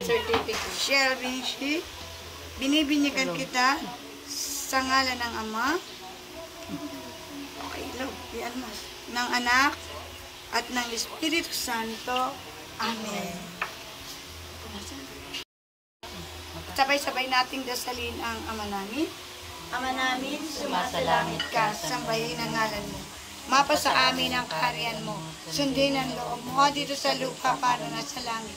Certificate. Shelby, binibinyagan kita sa ngalan ng Ama, okay, Lord, yan mo, ng Anak, at ng Espiritu Santo. Amen. Sabay-sabay nating dasalin ang Ama namin. Ama namin, sumasalangit ka, sambahin ang ngalan mo. Mapasa amin ang kaharian mo. Sundin ang loob mo dito sa lupa para nasa langit.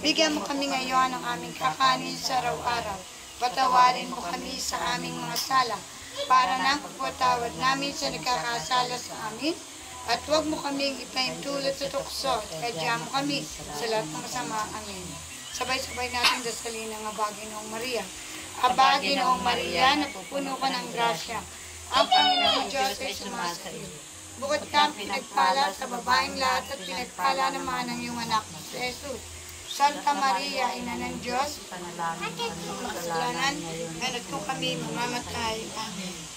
Bigyan mo kami ngayon ng aming kakanin sa araw-araw. Patawarin mo kami sa aming mga sala, para nang pagpatawad namin sa nagkakasala sa amin. At huwag mo kaming ipahintulot sa tukso, kadya mo kami sa lahat ng masama. Amen. Sabay-sabay natin dasalin ang Aba, Ginoong Maria. Aba, Ginoong Maria, napupuno ka ng grasya. Ang Panginoong Diyos ay sumasa iyo. Bukod kang pinagpala sa babaeng lahat at pinagpala naman ang iyong anak na si Jesus. Santa Maria, Ina ng Diyos, panalangin kami kasalanan, ngayon kami mamamatay. Amen.